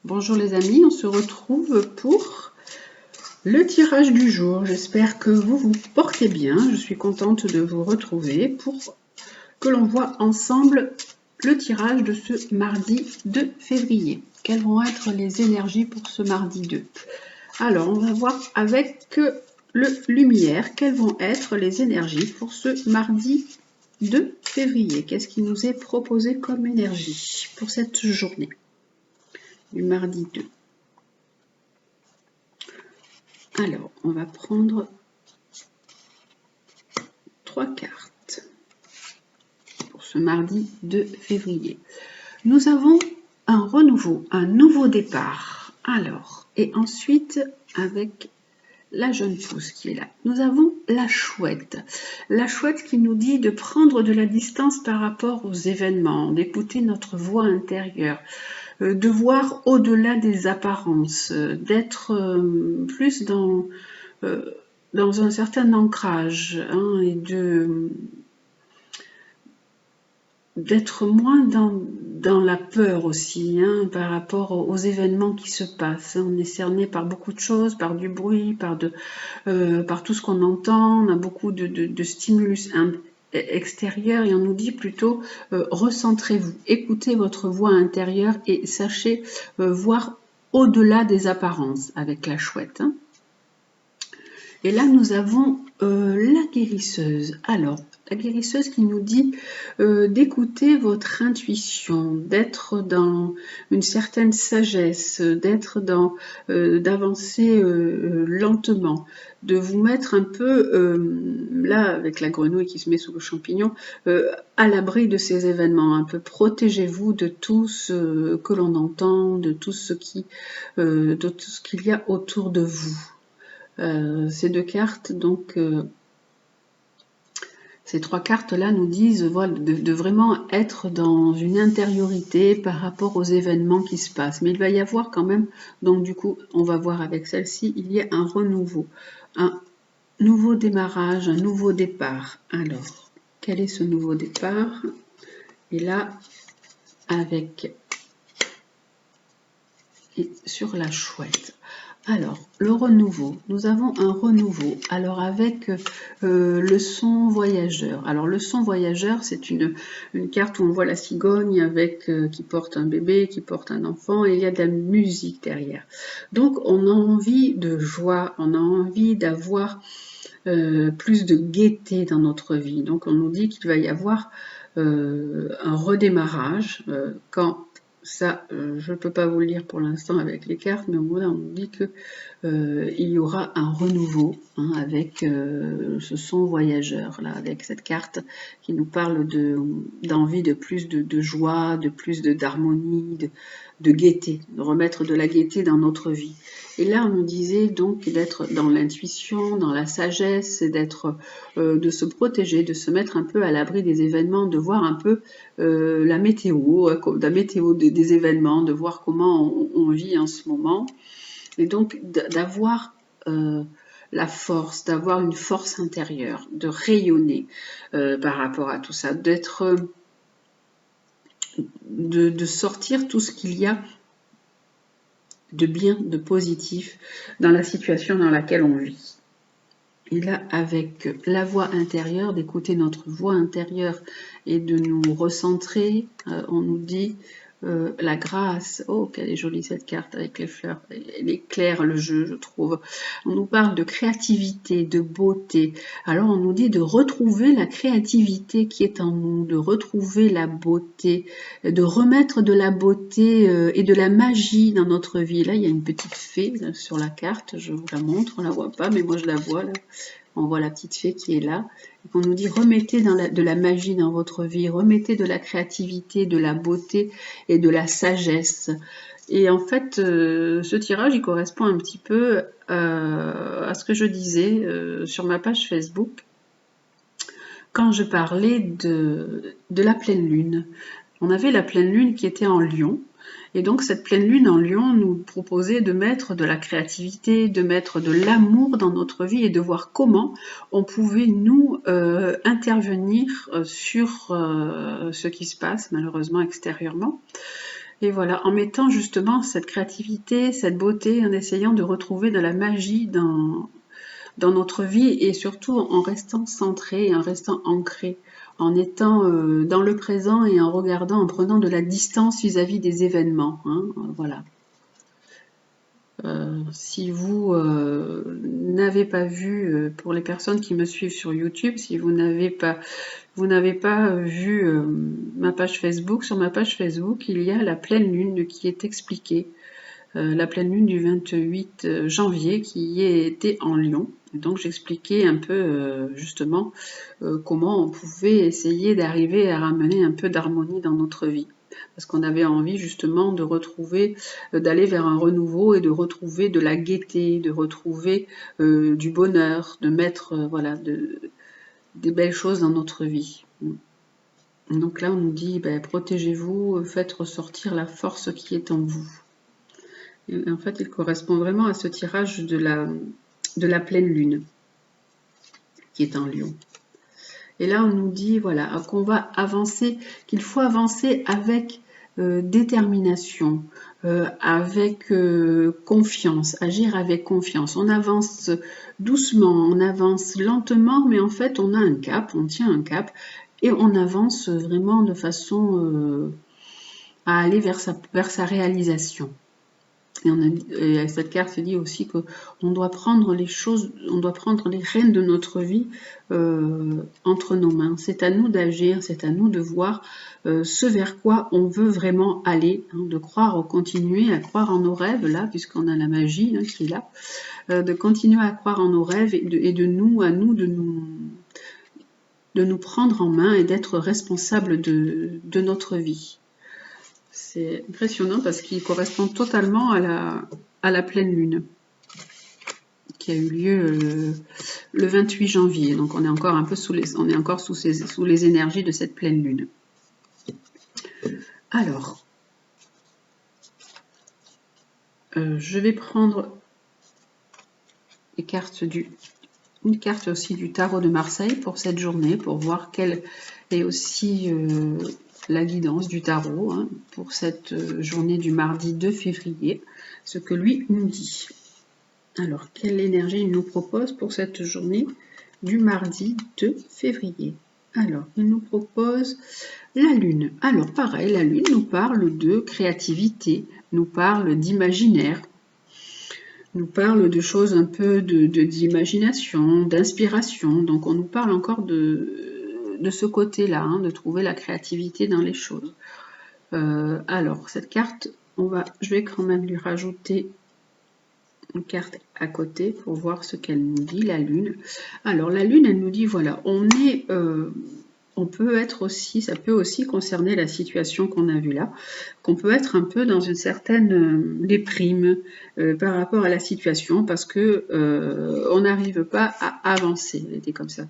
Bonjour les amis, on se retrouve pour le tirage du jour. J'espère que vous vous portez bien. Je suis contente de vous retrouver pour que l'on voit ensemble le tirage de ce mardi 2 février. Quelles vont être les énergies pour ce mardi 2? Alors, on va voir avec le lumière quelles vont être les énergies pour ce mardi 2 février. Qu'est-ce qui nous est proposé comme énergie pour cette journée du mardi 2? Alors, on va prendre 3 cartes pour ce mardi 2 février. Nous avons un renouveau, un nouveau départ. Alors, et ensuite, avec la jeune pousse qui est là, nous avons la chouette. La chouette qui nous dit de prendre de la distance par rapport aux événements, d'écouter notre voix intérieure, de voir au-delà des apparences, d'être plus dans un certain ancrage et d'être moins dans la peur aussi par rapport aux événements qui se passent. On est cerné par beaucoup de choses, par du bruit, par tout ce qu'on entend, on a beaucoup de stimulus extérieur et on nous dit plutôt recentrez-vous, écoutez votre voix intérieure et sachez voir au-delà des apparences avec la chouette. Et là, nous avons la guérisseuse. Alors, la guérisseuse qui nous dit d'écouter votre intuition, d'être dans une certaine sagesse, d'avancer lentement, de vous mettre un peu, là, avec la grenouille qui se met sous le champignon, à l'abri de ces événements. Un peu protégez-vous de tout ce que l'on entend, de tout ce qu'il y a autour de vous. Ces deux cartes, donc ces trois cartes-là nous disent voilà, de vraiment être dans une intériorité par rapport aux événements qui se passent. Mais il va y avoir quand même, donc du coup, on va voir avec celle-ci, il y a un renouveau, un nouveau démarrage, un nouveau départ. Alors, quel est ce nouveau départ? Et là, avec sur la chouette. Alors, le renouveau, nous avons un renouveau, alors avec le son voyageur. Alors le son voyageur, c'est une carte où on voit la cigogne avec qui porte un bébé, qui porte un enfant, et il y a de la musique derrière. Donc on a envie de joie, on a envie d'avoir plus de gaieté dans notre vie. Donc on nous dit qu'il va y avoir un redémarrage quand ça, je ne peux pas vous le lire pour l'instant avec les cartes, mais au moins on nous dit que il y aura un renouveau avec ce son voyageur, là, avec cette carte qui nous parle d'envie de plus de joie, de plus d'harmonie, de gaieté, de remettre de la gaieté dans notre vie. Et là, on nous disait donc d'être dans l'intuition, dans la sagesse, de se protéger, de se mettre un peu à l'abri des événements, de voir un peu la météo des événements, de voir comment on vit en ce moment. Et donc d'avoir la force, d'avoir une force intérieure, de rayonner par rapport à tout ça, de sortir tout ce qu'il y a de bien, de positif dans la situation dans laquelle on vit. Et là, avec la voix intérieure, d'écouter notre voix intérieure et de nous recentrer, on nous dit la grâce. Oh, qu'elle est jolie cette carte avec les fleurs. Elle éclaire le jeu, je trouve. On nous parle de créativité, de beauté. Alors, on nous dit de retrouver la créativité qui est en nous, de retrouver la beauté, de remettre de la beauté et de la magie dans notre vie. Là, il y a une petite fée là, sur la carte. Je vous la montre, on la voit pas, mais moi je la vois là. On voit la petite fée qui est là. Et on nous dit remettez de la magie dans votre vie, remettez de la créativité, de la beauté et de la sagesse. Et en fait, ce tirage, il correspond un petit peu à ce que je disais sur ma page Facebook quand je parlais de la pleine lune. On avait la pleine lune qui était en Lion. Et donc cette pleine lune en Lion nous proposait de mettre de la créativité, de mettre de l'amour dans notre vie et de voir comment on pouvait nous intervenir sur ce qui se passe malheureusement extérieurement. Et voilà, en mettant justement cette créativité, cette beauté, en essayant de retrouver de la magie dans notre vie et surtout en restant centré, en restant ancré, en étant dans le présent et en regardant, en prenant de la distance vis-à-vis des événements. Hein, voilà. Si vous n'avez pas vu, pour les personnes qui me suivent sur YouTube, si vous n'avez pas vu ma page Facebook, sur ma page Facebook, il y a la pleine lune qui est expliquée. La pleine lune du 28 janvier qui était en Lion. Donc j'expliquais un peu justement comment on pouvait essayer d'arriver à ramener un peu d'harmonie dans notre vie. Parce qu'on avait envie justement de retrouver, d'aller vers un renouveau et de retrouver de la gaieté, de retrouver du bonheur, de mettre voilà, des belles choses dans notre vie. Donc là on nous dit protégez-vous, faites ressortir la force qui est en vous. Et en fait, il correspond vraiment à ce tirage de la pleine lune qui est en Lion. Et là, on nous dit voilà qu'on va avancer, qu'il faut avancer avec détermination, avec confiance, agir avec confiance. On avance doucement, on avance lentement, mais en fait, on a un cap, on tient un cap et on avance vraiment de façon à aller vers sa réalisation. Et cette carte dit aussi qu'on doit prendre les choses, on doit prendre les rênes de notre vie entre nos mains. C'est à nous d'agir, c'est à nous de voir ce vers quoi on veut vraiment aller, hein, de croire, continuer à croire en nos rêves, là, puisqu'on a la magie hein, qui est là, de continuer à croire en nos rêves et de nous prendre en main et d'être responsable de notre vie. C'est impressionnant parce qu'il correspond totalement à la pleine lune qui a eu lieu le 28 janvier. Donc on est encore un peu sous les énergies de cette pleine lune. Alors, je vais prendre une carte aussi du tarot de Marseille pour cette journée, pour voir quelle est aussi la guidance du tarot hein, pour cette journée du mardi 2 février, ce que lui nous dit. Alors, quelle énergie il nous propose pour cette journée du mardi 2 février? Alors, il nous propose la Lune. Alors, pareil, la Lune nous parle de créativité, nous parle d'imaginaire, nous parle de choses un peu d'imagination, d'inspiration. Donc, on nous parle encore de ce côté-là, hein, de trouver la créativité dans les choses. Alors, cette carte, je vais quand même lui rajouter une carte à côté pour voir ce qu'elle nous dit, la Lune. Alors, la Lune, elle nous dit, voilà, on peut être aussi, ça peut aussi concerner la situation qu'on a vue là, qu'on peut être un peu dans une certaine déprime par rapport à la situation parce que on n'arrive pas à avancer, elle était comme ça.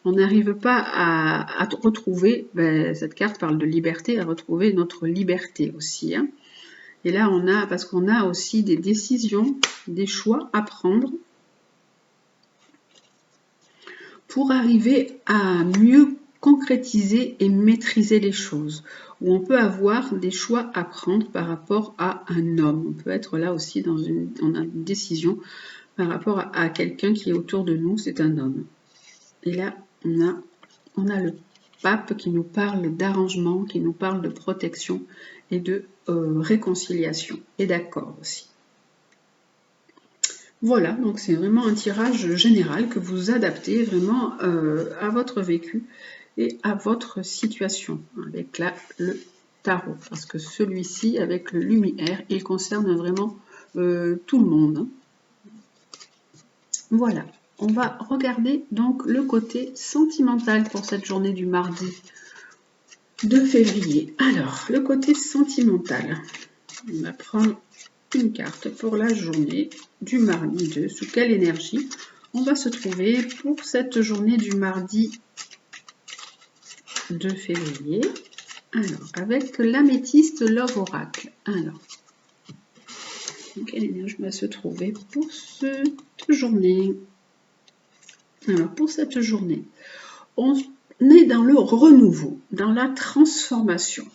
On n'arrive pas à retrouver, cette carte parle de liberté, à retrouver notre liberté aussi. Hein. Et là, parce qu'on a aussi des décisions, des choix à prendre pour arriver à mieux concrétiser et maîtriser les choses. Où on peut avoir des choix à prendre par rapport à un homme. On peut être là aussi on a une décision par rapport à quelqu'un qui est autour de nous, c'est un homme. Et là, on a le pape qui nous parle d'arrangement, qui nous parle de protection et de réconciliation et d'accord aussi. Voilà, donc c'est vraiment un tirage général que vous adaptez vraiment à votre vécu et à votre situation avec le tarot. Parce que celui-ci, avec le lumière, il concerne vraiment tout le monde. Voilà, on va regarder donc le côté sentimental pour cette journée du mardi 2 février. Alors, le côté sentimental. On va prendre une carte pour la journée du mardi 2. Sous quelle énergie on va se trouver pour cette journée du mardi 2 février? Alors, avec l'améthyste Love Oracle. Alors, quelle énergie va se trouver pour cette journée? Alors, pour cette journée, on est dans le renouveau, dans la transformation.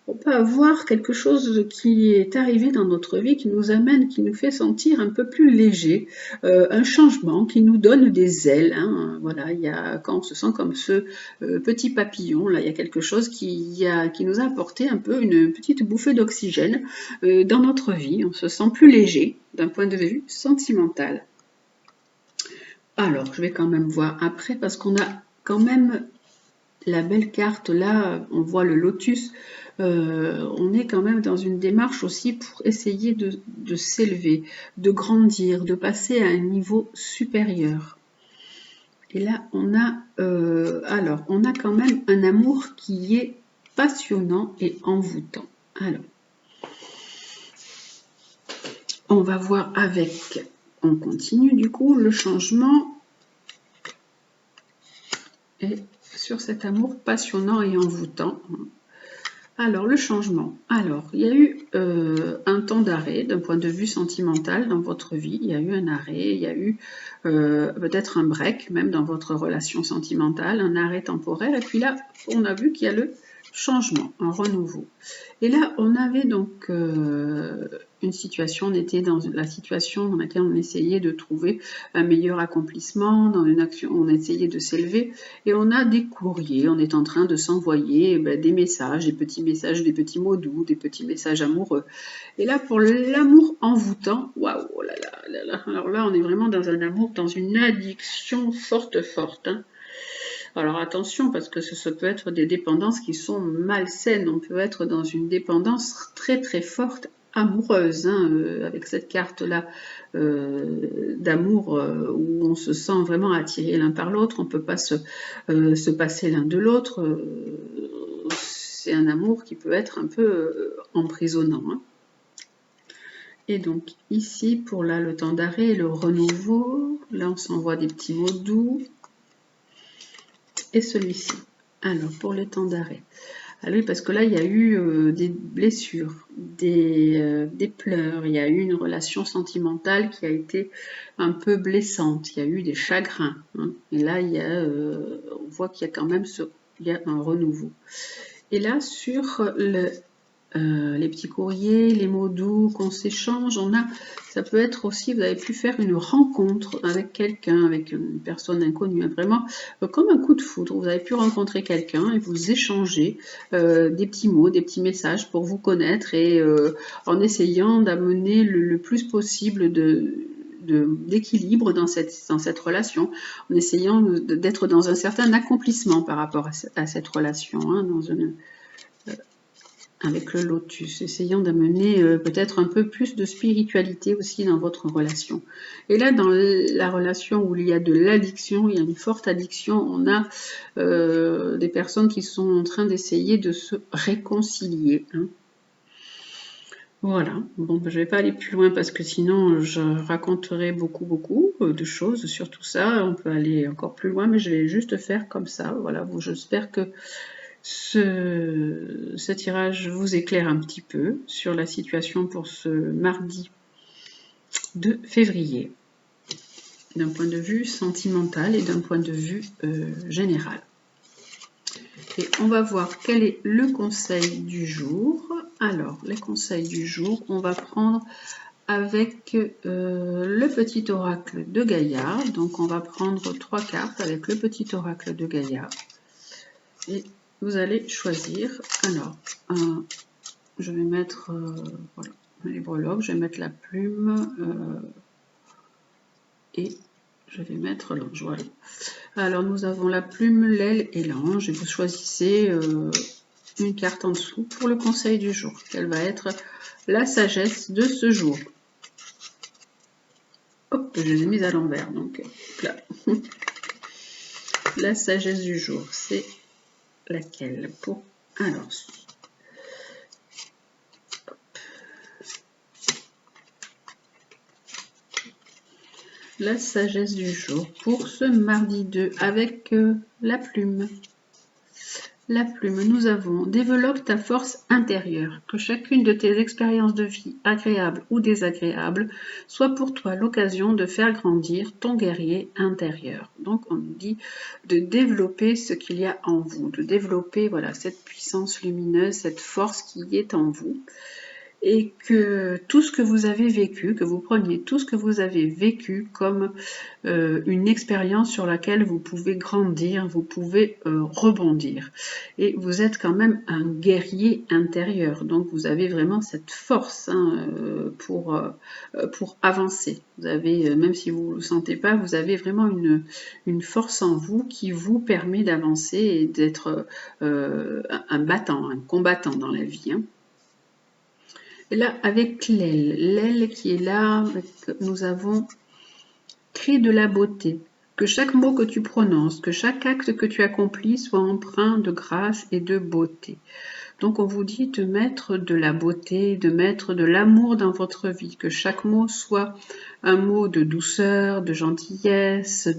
on peut avoir quelque chose qui est arrivé dans notre vie, qui nous amène, qui nous fait sentir un peu plus léger, un changement qui nous donne des ailes. Hein. Voilà, il y a, quand on se sent comme ce petit papillon, là, il y a quelque chose qui nous a apporté un peu une petite bouffée d'oxygène dans notre vie. On se sent plus léger d'un point de vue sentimental. Alors, je vais quand même voir après parce qu'on a quand même la belle carte là, on voit le lotus. On est quand même dans une démarche aussi pour essayer de s'élever, de grandir, de passer à un niveau supérieur. Et là, on a quand même un amour qui est passionnant et envoûtant. Alors, on va voir avec, on continue du coup le changement et sur cet amour passionnant et envoûtant. Alors, le changement. Alors, il y a eu un temps d'arrêt d'un point de vue sentimental dans votre vie. Il y a eu un arrêt, il y a eu peut-être un break même dans votre relation sentimentale, un arrêt temporaire. Et puis là, on a vu qu'il y a le changement, un renouveau. Et là, on avait donc une situation, on était dans la situation dans laquelle on essayait de trouver un meilleur accomplissement, dans une action, on essayait de s'élever, et on a des courriers, on est en train de s'envoyer des messages, des petits mots doux, des petits messages amoureux. Et là, pour l'amour envoûtant, waouh, oh là là, là, alors là, on est vraiment dans un amour, dans une addiction forte, hein. Alors attention, parce que ça peut être des dépendances qui sont malsaines. On peut être dans une dépendance très très forte, amoureuse, hein, avec cette carte-là d'amour où on se sent vraiment attiré l'un par l'autre. On ne peut pas se passer l'un de l'autre. C'est un amour qui peut être un peu emprisonnant. Hein. Et donc ici, pour là, le temps d'arrêt et le renouveau, là on s'envoie des petits mots doux. Et celui-ci. Alors, pour les temps d'arrêt. Ah oui, parce que là, il y a eu des blessures, des pleurs, il y a eu une relation sentimentale qui a été un peu blessante, il y a eu des chagrins. Hein. Et là, on voit qu'il y a quand même il y a un renouveau. Et là, sur les petits courriers, les mots doux qu'on s'échange, ça peut être aussi, vous avez pu faire une rencontre avec quelqu'un, avec une personne inconnue, vraiment comme un coup de foudre. Vous avez pu rencontrer quelqu'un et vous échanger des petits mots, des petits messages pour vous connaître et en essayant d'amener le plus possible d'équilibre dans cette relation, en essayant d'être dans un certain accomplissement par rapport à cette relation, hein, avec le lotus, essayant d'amener peut-être un peu plus de spiritualité aussi dans votre relation. Et là, dans la relation où il y a de l'addiction, il y a une forte addiction, on a des personnes qui sont en train d'essayer de se réconcilier. Hein. Voilà, bon, je ne vais pas aller plus loin parce que sinon je raconterai beaucoup de choses sur tout ça. On peut aller encore plus loin, mais je vais juste faire comme ça. Voilà, j'espère que ce tirage vous éclaire un petit peu sur la situation pour ce mardi 2 février, d'un point de vue sentimental et d'un point de vue général. Et on va voir quel est le conseil du jour. Alors, les conseils du jour, on va prendre avec le petit oracle de Gaïa. Donc, on va prendre 3 cartes avec le petit oracle de Gaïa. Et vous allez choisir. Alors, je vais mettre voilà, les breloques, je vais mettre la plume et je vais mettre l'ange. Voilà. Alors, nous avons la plume, l'aile et l'ange. Et vous choisissez une carte en dessous pour le conseil du jour. Quelle va être la sagesse de ce jour. Hop, je les ai mises à l'envers. Donc, là. La sagesse du jour, c'est laquelle pour... Alors, la sagesse du jour pour ce mardi 2 avec la plume. la plume, nous avons « Développe ta force intérieure, que chacune de tes expériences de vie, agréables ou désagréables, soit pour toi l'occasion de faire grandir ton guerrier intérieur. » Donc on nous dit de développer ce qu'il y a en vous, de développer voilà, cette puissance lumineuse, cette force qui est en vous. Et que tout ce que vous avez vécu, que vous preniez tout ce que vous avez vécu comme une expérience sur laquelle vous pouvez grandir, vous pouvez rebondir. Et vous êtes quand même un guerrier intérieur, donc vous avez vraiment cette force hein, pour avancer. Vous avez, même si vous ne le sentez pas, vous avez vraiment une force en vous qui vous permet d'avancer et d'être un battant, un combattant dans la vie. Hein. Et là, avec l'aile qui est là, nous avons cri de la beauté. Que chaque mot que tu prononces, que chaque acte que tu accomplis soit empreint de grâce et de beauté. Donc on vous dit de mettre de la beauté, de mettre de l'amour dans votre vie, que chaque mot soit un mot de douceur, de gentillesse,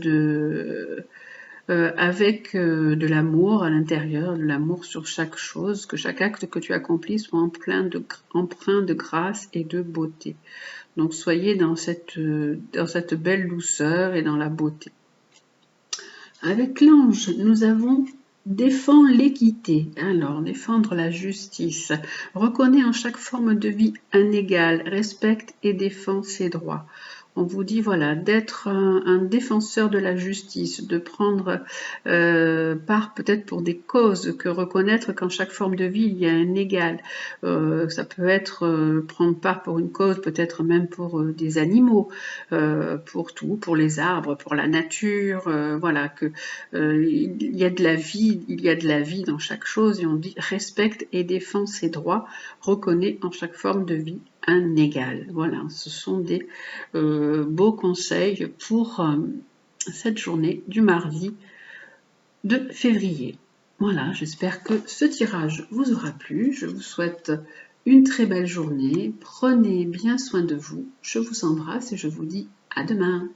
avec de l'amour à l'intérieur, de l'amour sur chaque chose, que chaque acte que tu accomplis soit empreint de grâce et de beauté. Donc soyez dans cette belle douceur et dans la beauté. Avec l'ange, nous avons défends l'équité. Alors, défendre la justice. Reconnais en chaque forme de vie un égal, respecte et défend ses droits. On vous dit voilà d'être un défenseur de la justice, de prendre part peut-être pour des causes, que reconnaître qu'en chaque forme de vie il y a un égal. Ça peut être prendre part pour une cause, peut-être même pour des animaux, pour tout, pour les arbres, pour la nature. Voilà que il y a de la vie dans chaque chose et on dit respecte et défend ses droits, reconnaît en chaque forme de vie un égal. Voilà, ce sont des beaux conseils pour cette journée du mardi de février. Voilà, j'espère que ce tirage vous aura plu. Je vous souhaite une très belle journée. Prenez bien soin de vous. Je vous embrasse et je vous dis à demain.